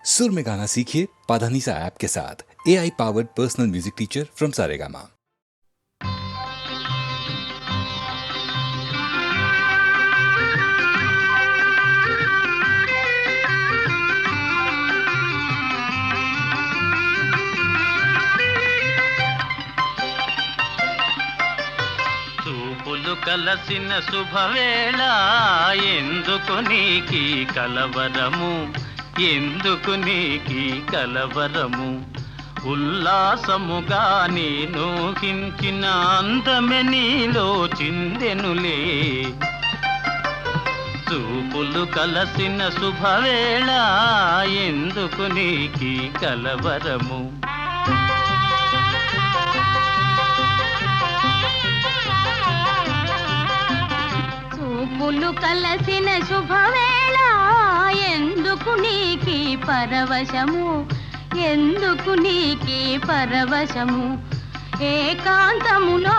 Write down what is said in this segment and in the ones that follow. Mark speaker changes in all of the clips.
Speaker 1: सुर में गाना सीखिए पाधानीसा ऐप के साथ। AI powered personal music teacher from Saregama.
Speaker 2: చూపులు కలసిన శుభవేళ ఎందుకు నీకి కలవరము, ఎందుకు నీకి కలవరము. ఉల్లాసముగా నేను హించిన అందమె నీలో చిందెనులే. చూపులు కలసిన శుభవేళ ఎందుకు నీకి కలవరము.
Speaker 3: చూపులు కలసిన శుభవేళ ఎందుకు నీకి పరవశము, ఎందుకు నీకి పరవశము. ఏకాంతములో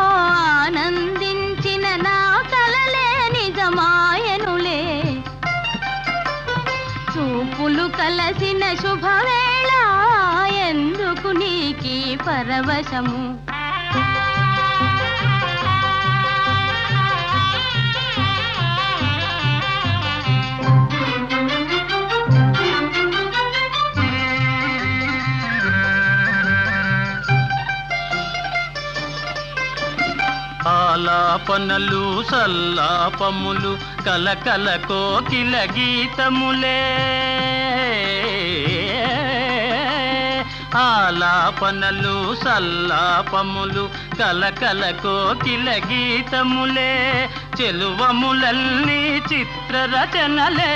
Speaker 3: ఆనందించిన నా కలలే నిజమాయనులే. చూపులు కలసిన శుభవేళ ఎందుకు నీకి పరవశము.
Speaker 2: ఆలాపనలు సల్లాపములు కలకల కోకిల గీతములే. ఆలాపనలు సల్లాపములు కలకల కోకిల గీతములే. చెలువములన్నీ చిత్రరచనలే.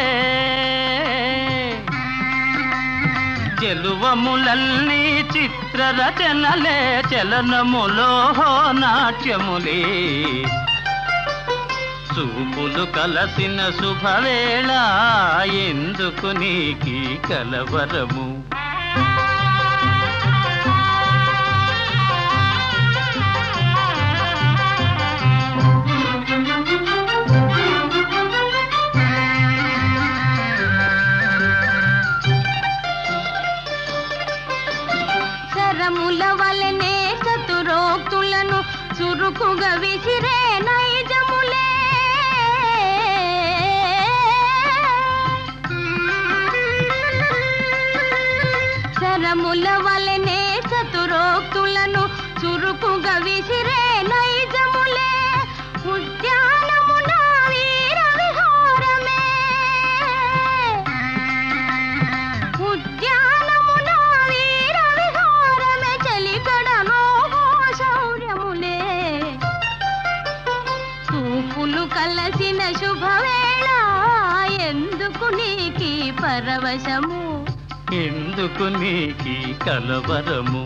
Speaker 2: చెలువములన్నీ చిత్రరచనలే. చలనములో నాట్యములే. చూపులు కలసిన శుభవేళ ఎందుకు నీకి కలవరము.
Speaker 3: శరముల వలనే చతురోక్తులను చురుకుగా విసిరే నైజములే. శరముల వలనే చతురోక్తులను చురుకుగా విసిరే నైజములే. ఉద్యానమున వీర విహారమే. ఉద్యానమున వీర విహారమే. చలికడలో శౌర్యములే. చూపులు కలసిన శుభవేళ ఎందుకు నీకి పరవశము,
Speaker 2: ఎందుకు నీకి కలవరము.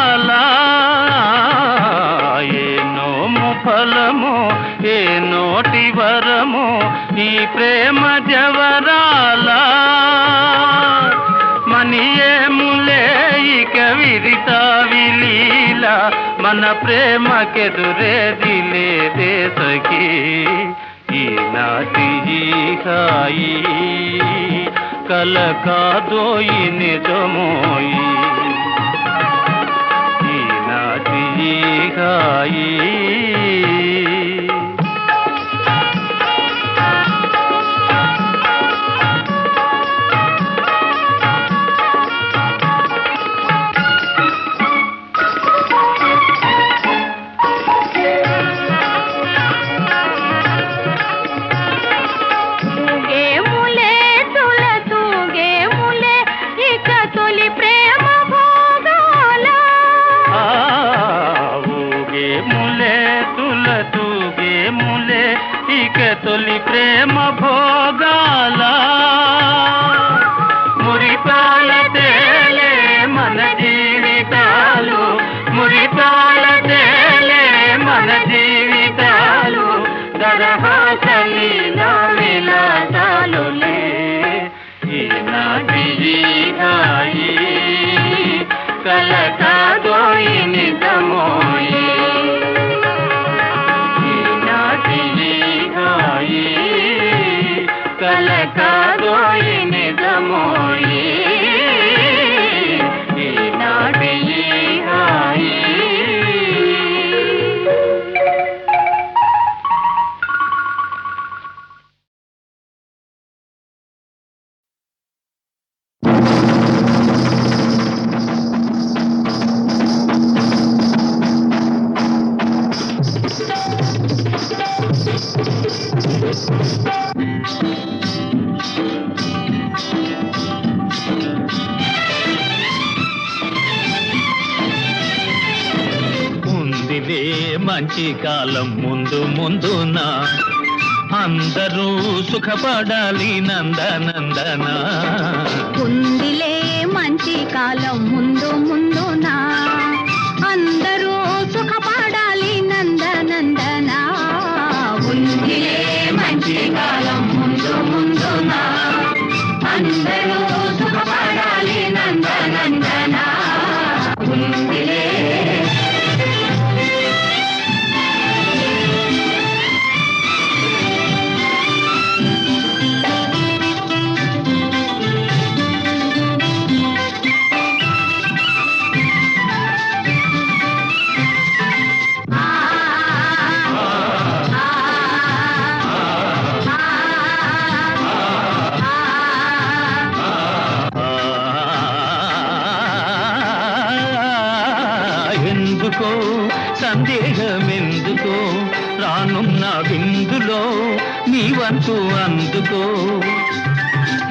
Speaker 2: జవరాలా ఏ నోము ఫలము ఏ నోటి వరము ఈ ప్రేమ జవరాలా మనియేములే ఇక విరితా విలీల మన ప్రేమకెదురేది లేదే సఖీ ఈనాటి ఈ హాయి కల కాదోయి నిజమోయి ఈనాటి ఈ హాయి తొలి ప్రేమ భోగాల మురిపాల తేలే మన జీవితాలు మురిపాల తేలే మన జీవితాలు దరహాసలీల విలాసాలులే ఈనాటి హాయి కల కాదోయి నిజమోయి కల కాదోయి నిజమోయి ఈనాటి హాయి మంచి కాలం ముందు ముందున అందరూ సుఖపడాలి నందనందన
Speaker 3: ఉందిలే మంచి కాలం ముందు ముందున అందరూ సుఖపడాలి నందనందన ఉందిలే మంచి కాలం ముందు ముందున అందరూ సుఖపడాలి నందనందన ఉందిలే సందేహమెందుకో రానున్న విందులో నీ వంతు అందుకో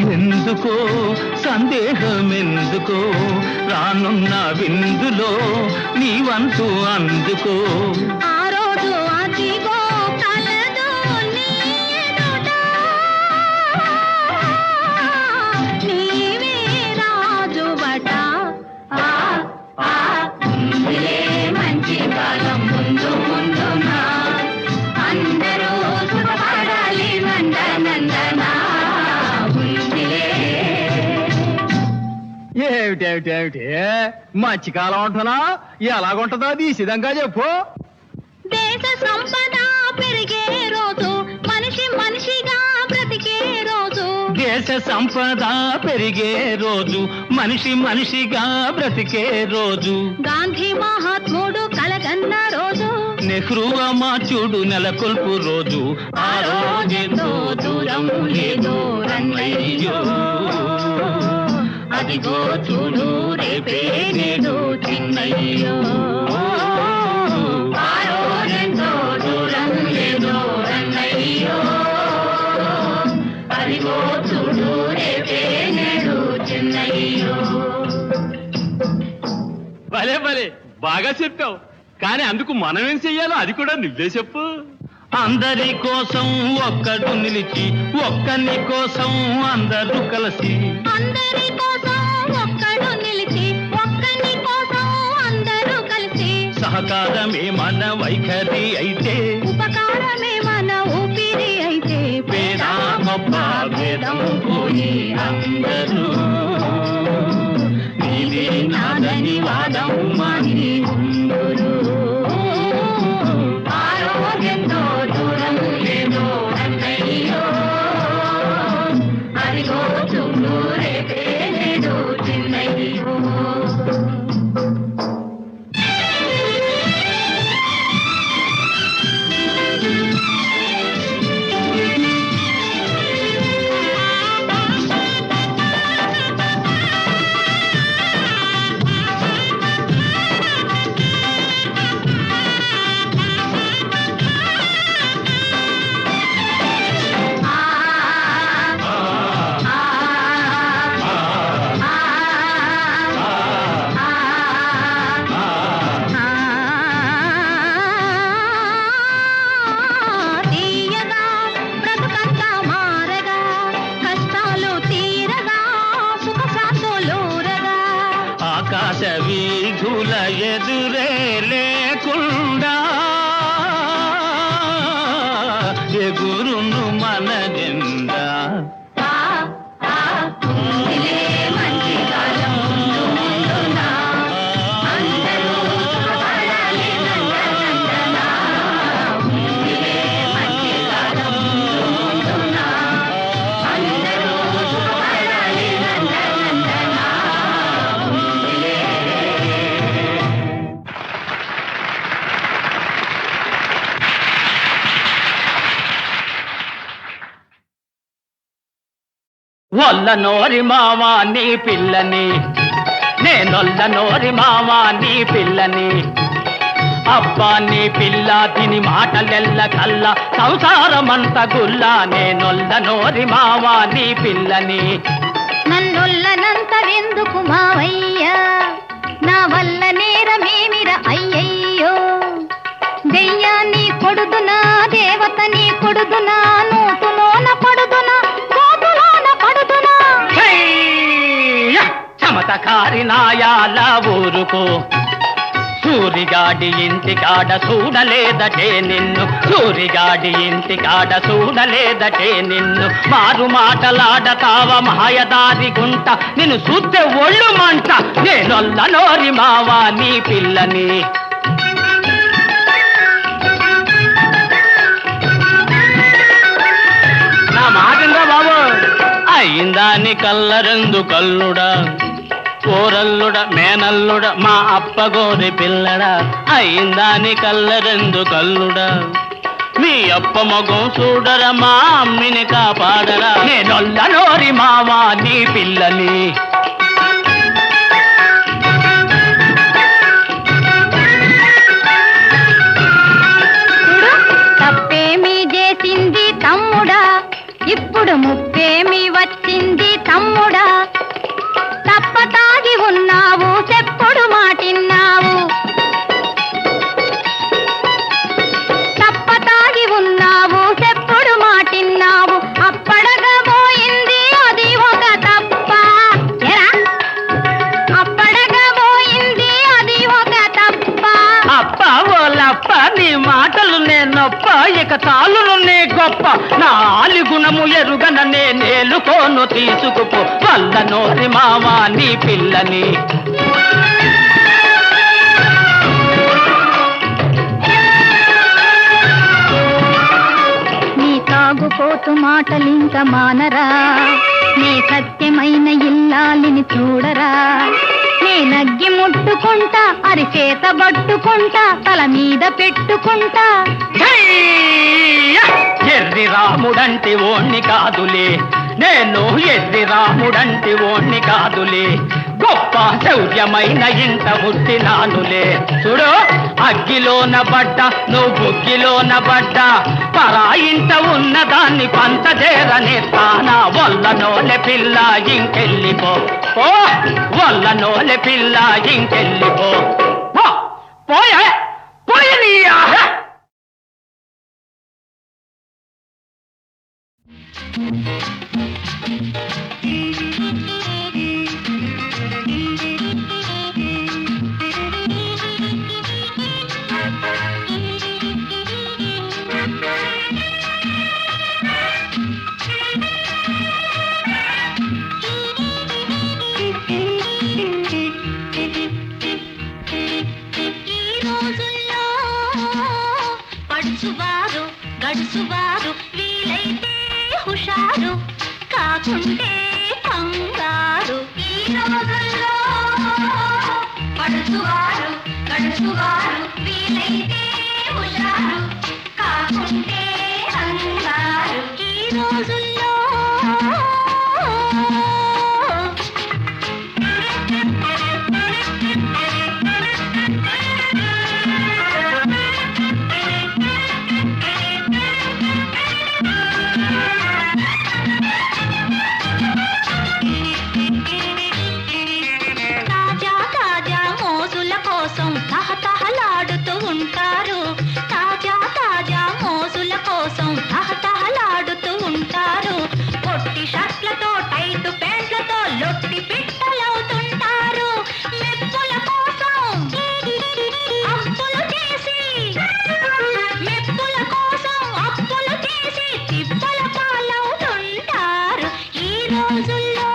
Speaker 3: ఎందుకో సందేహమెందుకో రానున్న విందులో నీ వంతు అందుకో ఆ రోజు అదిగో కలదు నీ ఎదుట నీవే రాజువట మంచి కాలం ముందు ముందున అందరూ సుఖపడాలి నందనందన
Speaker 4: ఏమిటేమిటేమిటి మంచి కాలం ఉంటున్నా ఎలాగుంటుందో అది సిద్ధంగా చెప్పు.
Speaker 3: దేశ సంపద పెరిగే రోజు మనిషి మనిషిగా బ్రతికే రోజు
Speaker 2: దేశ సంపద పెరిగే రోజు మనిషి మనిషిగా బ్రతికే రోజు
Speaker 3: గాంధీ మహాత్ముడు కలగన్న రోజు
Speaker 2: నెహ్రూ అమాత్యుడు నెలకొల్పు రోజు ఆ రోజెంతో దూరం లేదో రన్నయ్యో అదిగో చూడు రేపే నేడు చిన్నయ్యో ఆ రోజెంతో దూరం లేదో రన్నయ్యో అదిగో చూడు రేపే నేడు చిన్నయ్యో.
Speaker 4: భలే భలే బాగా చెప్పావు, కానీ అందుకు మనం ఏం చెయ్యాలో అది కూడా నువ్వే చెప్పు.
Speaker 2: అందరి కోసం ఒక్కడు నిలిచి ఒక్కని కోసం అందరూ కలిసి
Speaker 3: అందరి కోసం ఒక్కడు నిలిచి ఒక్కని కోసం అందరూ
Speaker 2: ఉపకారమే మన వైఖరి అయితే,
Speaker 3: ఉపకారమే మన ఊపిరి అయితే,
Speaker 2: పేద గొప్ప భేదం పోయి అందరూ నీదే నాదని వాదం మాని ఉందురు. ఆరోగ్యంతో దూరం లేదో అన్నయ్యో, అదిగో చూడు రేపే లేదో చిన్నయ్యో.
Speaker 3: తీయగా బ్రతుకంతా మారగా, కష్టాలు తీరగా, సుఖ శాంతులూరగా,
Speaker 2: ఆకాశ వీధుల ఎదురే లేకుండా ఎగురును మన జెండా.
Speaker 3: ఉందిలే మంచి కాలం ముందు ముందున, అందరూ సుఖపడాలి నందనందన. ఉందిలే మంచి కాలం ముందు ముందున, అందరూ సుఖపడాలి నందనందన. ఉందిలే.
Speaker 2: వల్ల నోరి మావా నీ పిల్లని, నేనొల్ల నోరి మావా నీ పిల్లని. అబ్బా నీ పిల్ల తిని మాటలెల్ల కల్లా సంసారమంత గుల్లా. నేనొల్ల నోరి మావా నీ పిల్లని.
Speaker 3: నన్నొల్లనంతవెందుకు మావయ్యా, నా వల్ల నేరమేమిర అయ్యయ్యో. దెయ్యాన్ని కొడుదునా, దేవతని కొడుదునా, నూతులోన పడుదునా, గోతులోన పడుదునా.
Speaker 2: హెయ్య! చమతకారి నాయాల ఊరుకో, సూరిగాడి ఇంటికాడ చూడలేదటే నిన్ను, సూరిగాడి ఇంటికాడ చూడలేదటే నిన్ను. మారు మాటలాడతావ మాయదారి గుంట, నిన్ను చూస్తే ఒళ్ళు మంట. నేనొల్ల నోరి మావా నీ పిల్లని. నా మాటిందా బాబు. అయిందాని కల్లరెందు కల్లుడా, కోరల్లుడ మేనల్లుడ మా అప్పగోరి పిల్లడా. అయిందాని కల్లరెందు కల్లుడా, మీ అప్ప మగం చూడరా, మా అమ్మిని కాపాడరా. నేనొల్ల నోరి మావా నీ పిల్లని.
Speaker 3: చూడు, తప్పేమి చేసింది తమ్ముడా, ఇప్పుడు ముప్పేమి వచ్చింది తమ్ముడా. తప్ప తాగి ఉన్నావు, చెప్పుడు మాటిన్నావు, తప్ప తాగి ఉన్నావు, చెప్పుడు మాటిన్నావు. అప్పడగా పోయింది అది ఒక తప్ప. ఎరా, అప్పడగా పోయింది అది ఒక తప్ప.
Speaker 2: అప్ప ఓలప్ప నీ మాటలు నేనొప్ప, ఇక తాళును నీ గొప్ప. నా ఆలి గుణము ఎరుగన నేనేలుకోను తీసుకుపో. వల్ల నోరి మావా నీ పిల్లని.
Speaker 3: నీ తాగుపోతు మాటలింక మానరా, నీ సత్యమైన ఇల్లాలిని చూడరా. నీ నగ్గి ముట్టుకుంటా, అరిచేత పట్టుకుంటా, తల మీద పెట్టుకుంటా.
Speaker 2: హెయ్య! ఎర్రి రాముడంటి ఓణ్ణి కాదులే, నేను ఎర్రి రాముడంటి ఓణ్ణి కాదులే. గొప్ప శౌర్యమైన ఇంట పుట్టినానులే. చూడు, అగ్గిలోన పడ్డ నువ్వు బుగ్గిలోన పడ్డ, పరా ఇంట ఉన్నదాన్ని పంచదేరనేస్తానా. వల్ల నోలె పిల్ల ఇంకెళ్ళిపో, ఓ వల్ల నోలె పిల్ల ఇంకెళ్ళిపో. పోయే పోయనీయా.
Speaker 3: కాకుంటే కంగారు. ఈ రోజుల్లో పడుచువారు గడుచువారు వీలైతే హుషారు, కాకుంటే కంగారు. ఈ రోజుల్లో తహతహలాడుతూ ఉంటారు, తాజా తాజా మోజుల కోసం తహతహలాడుతూ ఉంటారు. పొట్టి షర్ట్లతో టైట్ ప్యాంట్లతో లొట్టి పిట్టలవుతుంటారు. మెప్పుల కోసం అప్పులు చేసి, మెప్పుల కోసం అప్పులు చేసి తిప్పల పాలవుతుంటారు. ఈ రోజుల్లో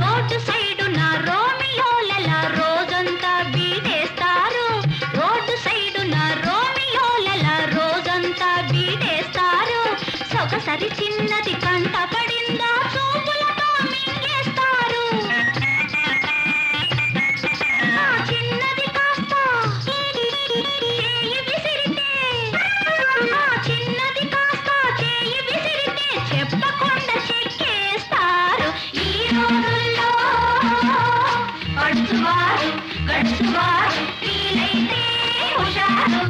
Speaker 3: రోడ్డు సైడున రోమియోల రోజంతా బీటేస్తారు, రోడ్డు సైడున రోమియోల రోజంతా బీటేస్తారు. సొగసరి చిన్నది కంట పడిందా చూపులతో మింగేస్తారు. ఆ చిన్నది కాస్త చేయి విసిరితే, ఆ చిన్నది కాస్త చేయి విసిరితే చెప్పకుండా చెక్కేస్తారు. ఈ రోజుల్లో పడుచువారు గడుచువారు వీలైతే హుషారు,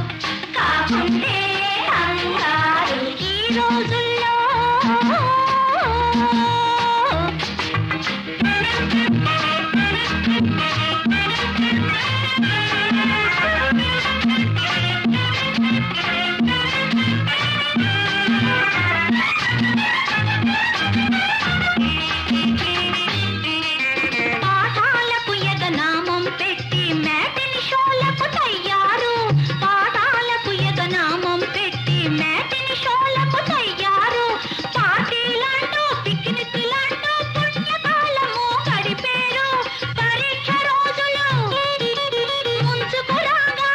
Speaker 3: కాకుంటే అంగారు. ఈ రోజుల్లో పాఠాలకు ఎగనామం పెట్టి మ్యాటిని షోలకు తయ్యారు, పాఠాలకు ఎగనామం పెట్టి మ్యాటిని షోలకు తయ్యారు. పార్టీలంటూ పిక్నిక్లంటూ పుణ్యకాలము గడిపేరు. పరీక్ష రోజులు ముంచుకురాగా,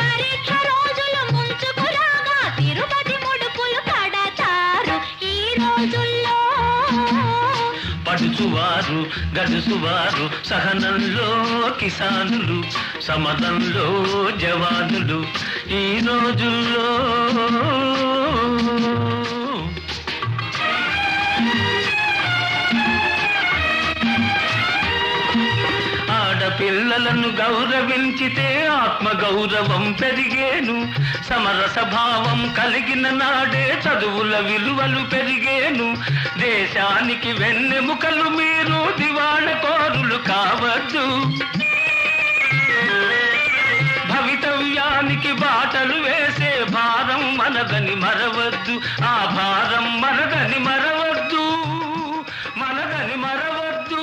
Speaker 3: పరీక్ష రోజులు ముంచుకురాగా తిరుపతి ముడుపులు కడతారు. ఈ రోజుల్లో
Speaker 5: పడుచువారు గడుసువారు సహనంలో కిసానులు, సమదంలో జవానులు. ఈ రోజుల్లో ఆడపిల్లలను గౌరవించితే ఆత్మగౌరవం పెరిగేను, సమరస భావం కలిగిన నాడే చదువుల విలువలు పెరిగేను. దేశానికి వెన్నెముకలు మీరు దివాళకోరులు కావద్దు, భవితవ్యానికి బాటలు వేసే భారం మనదని మరవద్దు, ఆ భారం మనదని మరవద్దు, మనదని మరవద్దు.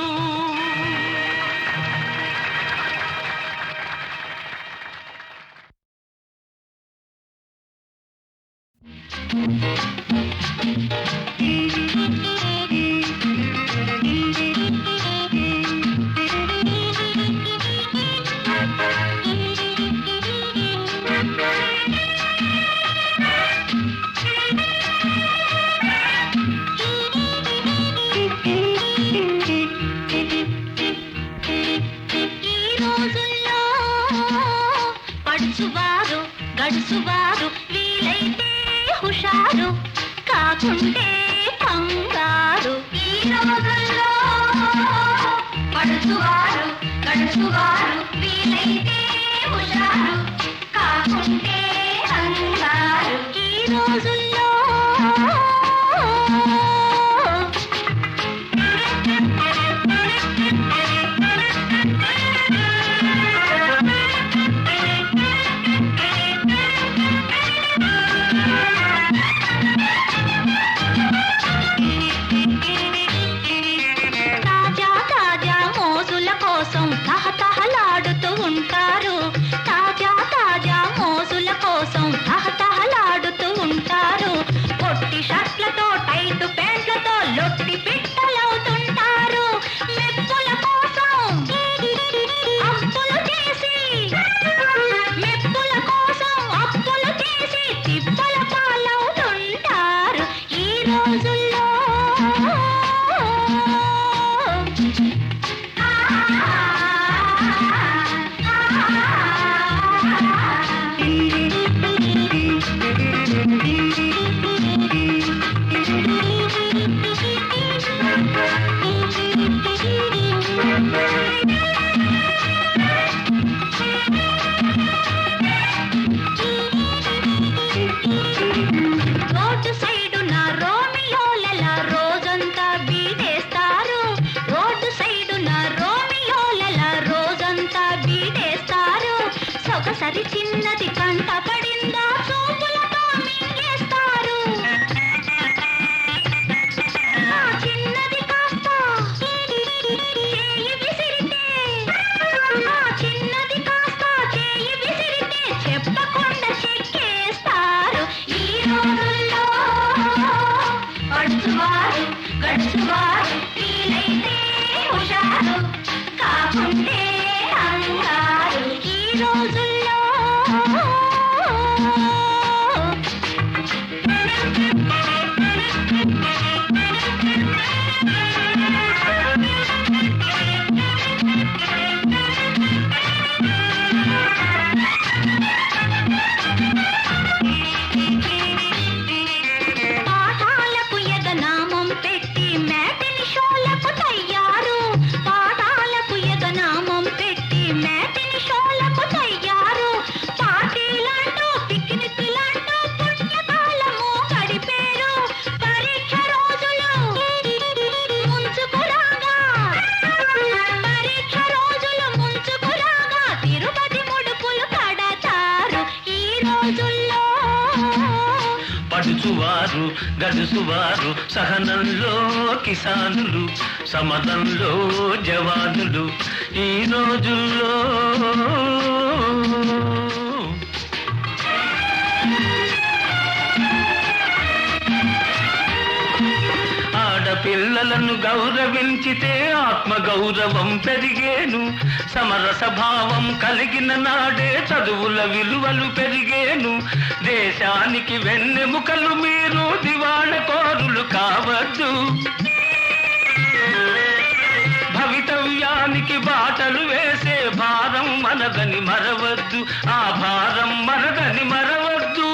Speaker 3: పడుచువారు గడుచువారు వీలైతే హుషారు, కాకుంటే కంగారు. ఈ రోజుల్లో పడుచువారు గడుచువారు వీలైతే హుషారు, కాకుంటే కంగారు. ఈ రోజుల్లో తాజా తాజా
Speaker 5: పడుచువారు గడుసువారు, సహనంలో కిసానులు, సమదంలో జవానులు. ఈ రోజుల్లో ఆడపిల్లలను గౌరవించితే ఆత్మగౌరవం పెరిగేను. సమరస భావం కలిగిన నాడే చదువుల విలువలు పెరిగేను. దేశానికి వెన్నెముకలు మీరు దివాళకోరులు కావద్దు. భవితవ్యానికి బాటలు వేసే భారం మనదని మరవద్దు. ఆ భారం మనదని మరవద్దు,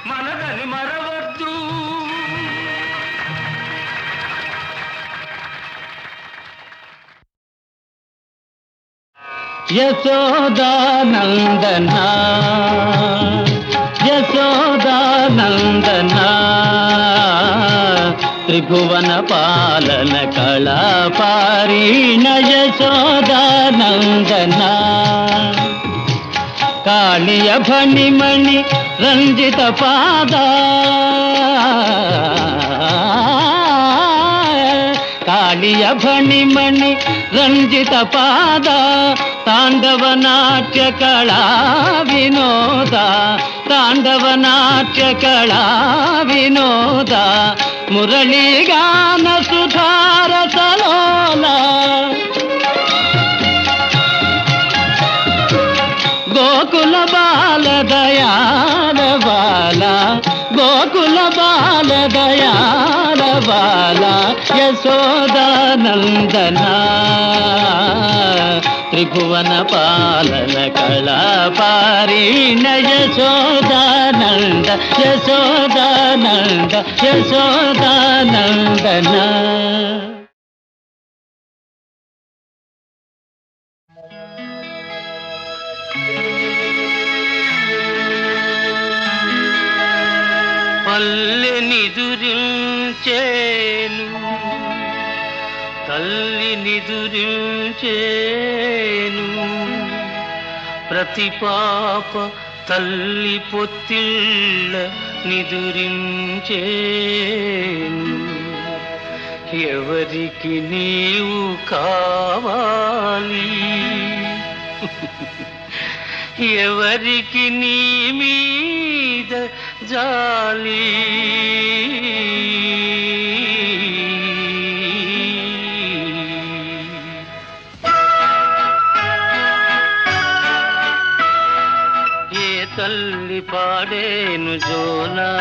Speaker 5: మనదని మరవద్దు.
Speaker 2: యశోదానందన యశోదానందన త్రిభువన పాలన కళాపారీణ యశోదానందన కాళియ ఫణిమణి రంజిత పాద కాళియ ఫణిమణి రంజిత పాద తాండవ నాట్య కళా వినోద తాండవ నాట్య కళా వినోద మురళీగాన సుధారసలోల గోకుల బాల దయాల బాల గోకుల బాల దయాల బాల యశోదానందన త్రిభువన పాలన కళాపారీణ యశోదానంద యశోదానంద యశోదానందన.
Speaker 5: పల్లె నిదురించేను తల్లి నిదురించేను, ప్రతి పాప తల్లి పొత్తిళ్ళ నిదురించేను. ఎవరికి నీవు కావాలి, ఎవరికి నీ మీద జాలి, ఏ తల్లి పాడేను జోలా,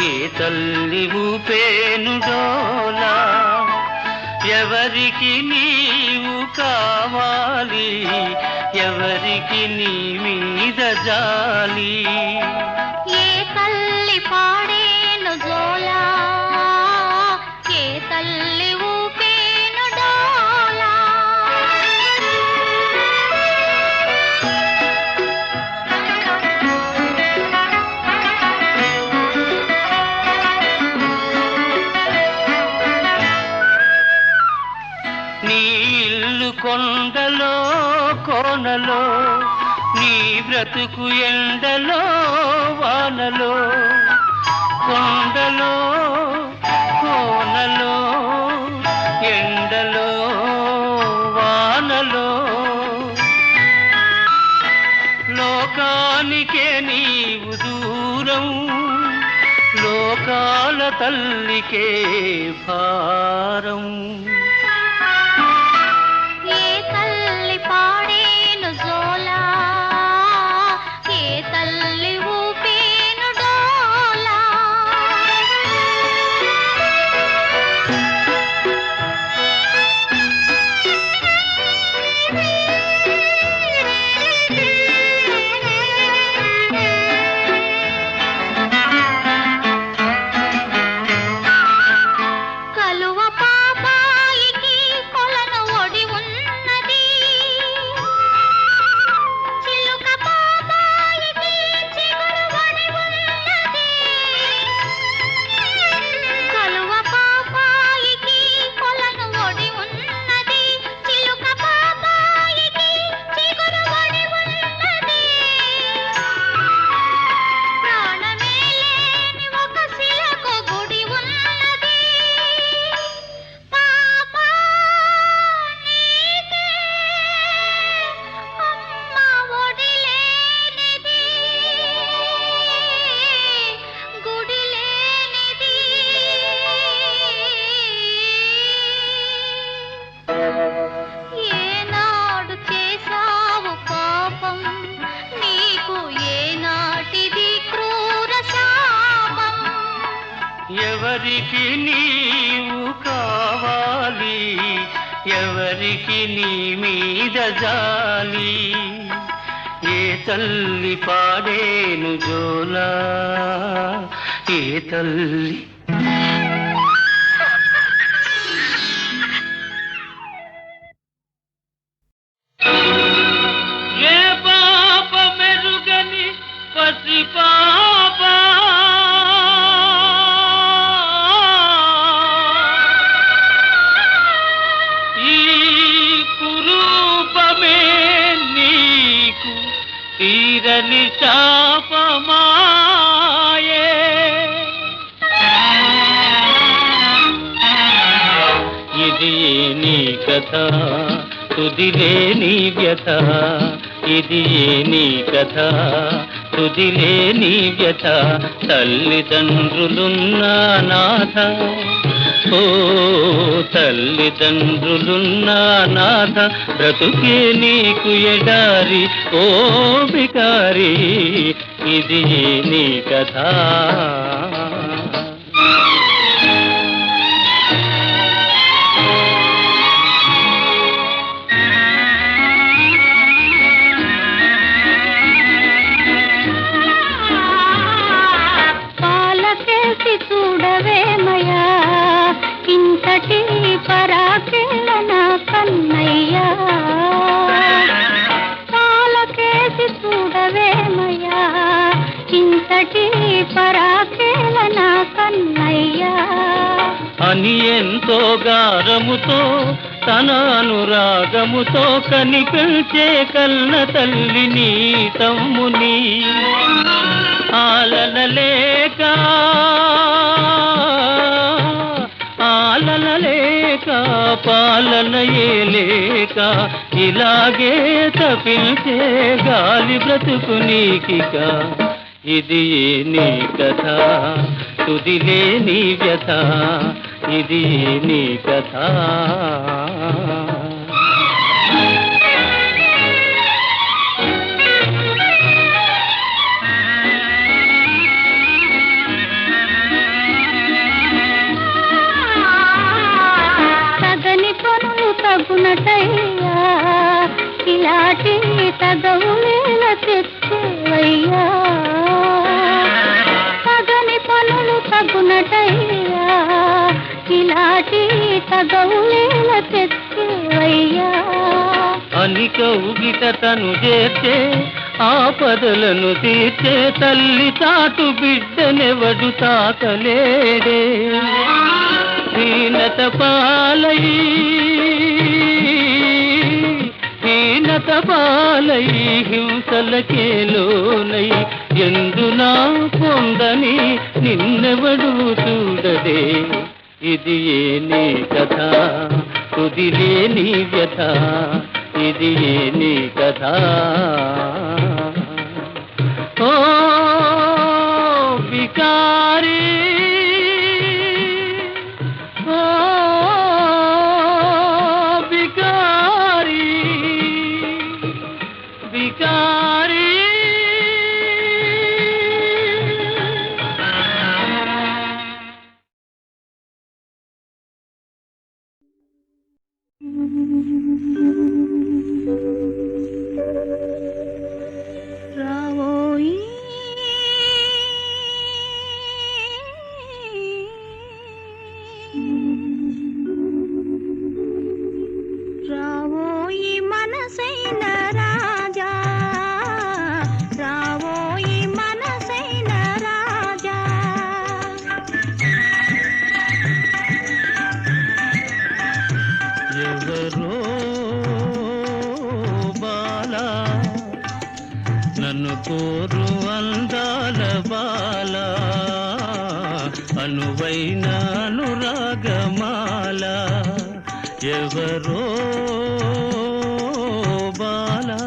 Speaker 5: ఏ తల్లి ఊపేను డోలా, ఎవరికి నీవు కావాలి, ఎవరికి నీ మీద జాలి.
Speaker 3: ఏ తల్లి పాడేను జోలా, ఏ తల్లి ఊపేను డోలా.
Speaker 5: నీ ఇల్లు కొండలో కోనలో, నీ బ్రతుకు ఎండలో వానలో, కొండలో కోనలో ఎండలో వానలో, లోకానికే నీవు దూరం, లోకాల తల్లికే భారం.
Speaker 3: ఏ తల్లి పాడేను జోలా, ఏ తల్లి ఊపేను డోలా. కలువ పాపాయి
Speaker 5: ఎవరికి నీవు కావాలి, ఎవరికి నీ మీద జాలి, ఏ తల్లి పాడేను జోలా, ఏ తల్లి. ఏ పాప మెరుగని పసి పాప, ఈ కురూపమే నీకు తీరని శాపమాయే. ఇది నీ కథ, తుదిలే నీ వ్యథ, ఇది నీ కథ, తుదిలే నీ వ్యథ. తల్లిదండ్రులున్నా నాథ, ఓ తల్లిదండ్రులున్నా నాథ, బ్రతుకే నీకు ఎడారి ఓ బికారి, ఇది నీ కథ.
Speaker 3: చూడవేమయా ఇంతటి పరాకిళ్ళన కన్నయ్యా, కాలకేసి చూడవేమయా ఇంతటి పరాకిళ్ళన కన్నయ్యా.
Speaker 5: అని ఎంతో గారముతో తన అనురాగముతో కనిపించే కన్న తల్లిని తమ్ముని ఆలనలేక పాలనయే లేక ఇలాగే తపించే గాలి బ్రతుకు నీకిక, ఇది నీ కథ, తుదిలే నీ వ్యథ, ఇది నీ కథ.
Speaker 3: తగని పనులు తగునటయ్యా, ఇలాంటి తగవులేల తెచ్చేవయ్యా. తగని పనులు తగునటయ్యా, ఇలాంటి తగవులేల తెచ్చేవయ్యా.
Speaker 5: అని కౌగిట తను చేర్చే ఆపదలను తీర్చే తల్లి చాటు బిడ్డనెవడు తాకలేడే. హీనత పాలై హింసలకే లోనై ఎందునా పొందని నిన్నెవడు చూడదే. ఇది నీ కథ, తుదిలే నీ వ్యథ, ఇది నీ కథ. ఓ బికారి, ఓ బికారి, బికారి.
Speaker 3: రావోయి రావోయి మనసైన రాజా, రావోయి మనసైన రాజా.
Speaker 5: ఎవరో బాలా నన్ను కోరు అందాల బాల, అనువైన అనురాగమాల. ఎవరో బాలా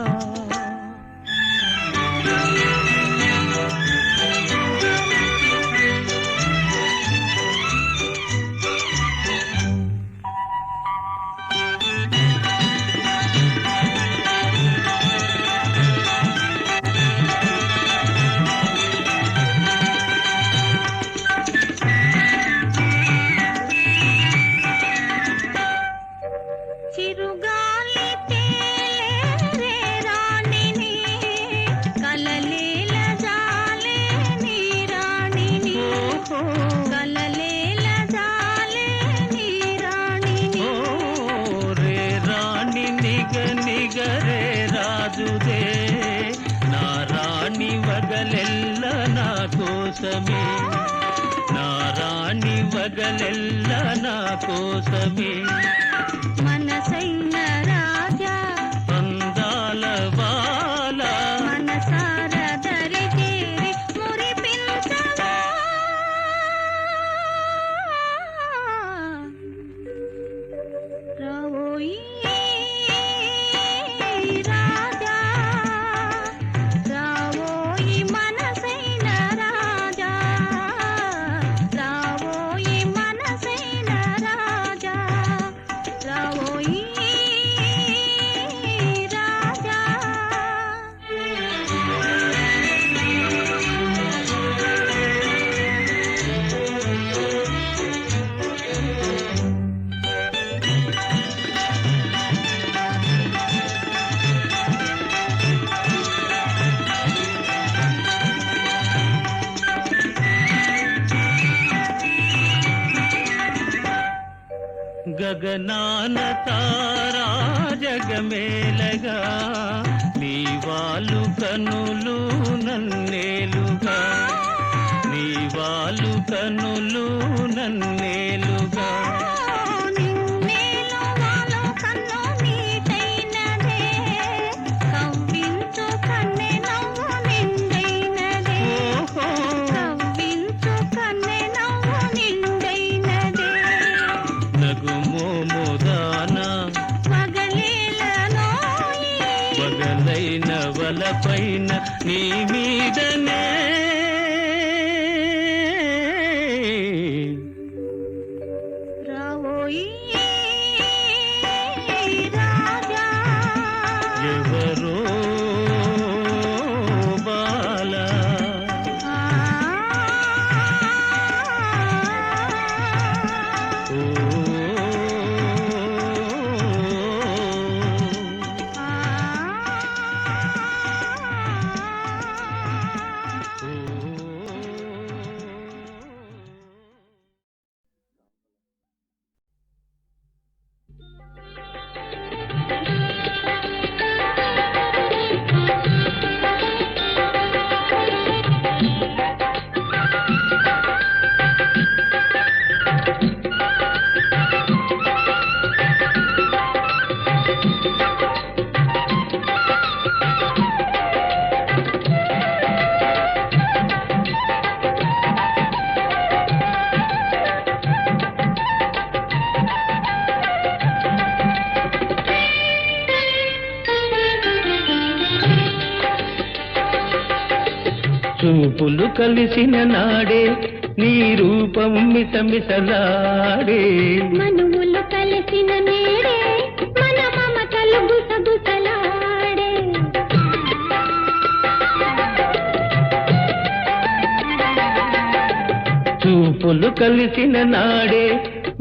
Speaker 5: కోసమే నా రాణి వగలెల్ల నా కోసమే
Speaker 3: మనసైన రాజా
Speaker 5: అందాల బాల
Speaker 3: మనసార దరి చేరి మురిపించవా రావోయి రాజా రావోయి మనసైన రాజా రావోయి మనసైన రాజా రావోయి రాజా
Speaker 5: గగనాన తారా జగమేలగా నీ వాళ్ళు కనులు నన్నేలుగా నీ వాళ్ళు కనులు నన్నేలుగా
Speaker 3: నిన్నేలో వాలో కన్ను నీటైనదే కవ్వించు కన్నె నవ్వు నిండైనదే కవ్వించు కన్నె నవ్వు నిండైనదే
Speaker 5: నగుమోముదాన
Speaker 3: పగలేలనోయి
Speaker 5: పగలైన వలపైన నీ మీదనే
Speaker 3: రావోయి రాజా
Speaker 5: ఎవరో బాల చూపులు కలిసిన నాడే నీ రూపం మిసమిసలాడే
Speaker 3: మనువులు కలిసిన నేడే మన మమతలు గుసగుసలాడే
Speaker 5: చూపులు కలిసిన నాడే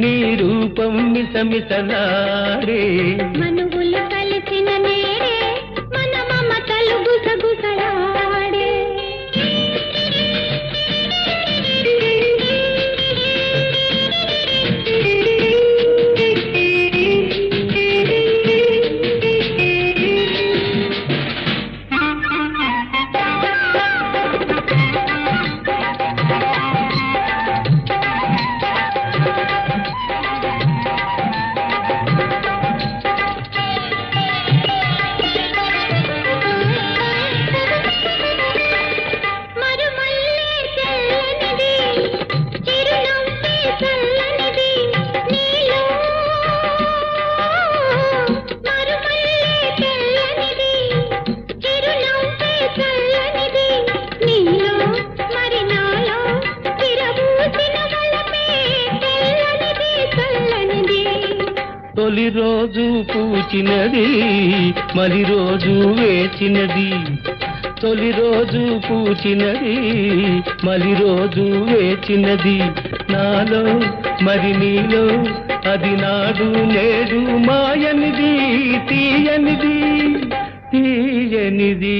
Speaker 5: నీ రూపం మిసమిసలాడే
Speaker 3: మనువులు కలిసిన నేడే మన మమతలు గుసగుసలాడే
Speaker 5: తొలి రోజు పూచినది మరి రోజు వేచినది తొలి రోజు పూచినది మరి రోజు వేచినది నాలో మరి నీలో అది నాడు నేడు మాయనిది తీయనిది తీయనిది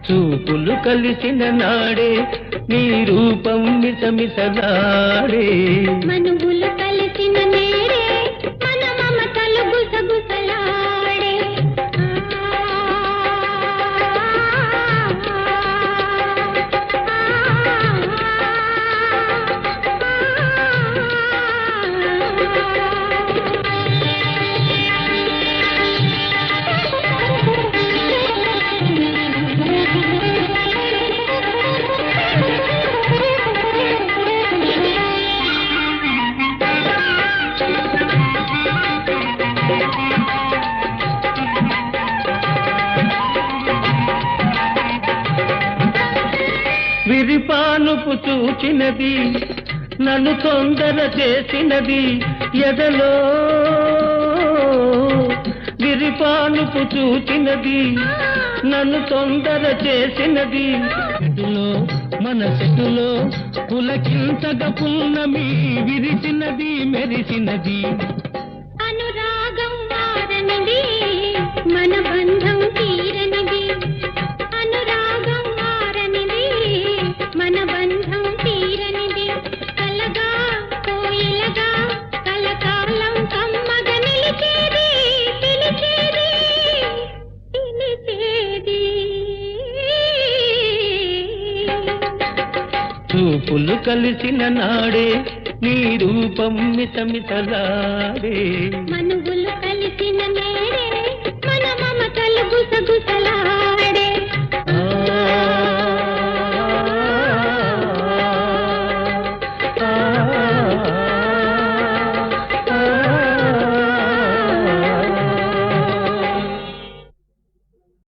Speaker 5: చూపులు కలిసిన నాడే నీ రూపం మిసమిసలాడే
Speaker 3: మనువులు కలిసిన నేడే మన మమతలు గుసగుసలాడే
Speaker 5: విరిపానుపు చూచినది నన్ను తొందర చేసినది ఎదలో విరిపానుపు చూచినది నన్ను తొందర చేసినది చెట్టులో మన చెట్టులో పులకింతగ పున్నమి విరిసినది మెరిసినది
Speaker 3: అనురాగం మారనిది మన బంధం తీరనిది అనురాగం మారనిది మన బంధం తీరనిది కలగా కోయిలగా కలకాలం కమ్మగ నిలిచేది పిలిచేది పిలిచేది
Speaker 5: చూపులు కలిసిన నాడే నీ రూపం మిసమిసలాడే
Speaker 3: మనువులు కలిసిన నేడే మన మమతలు గుసగుసలాడే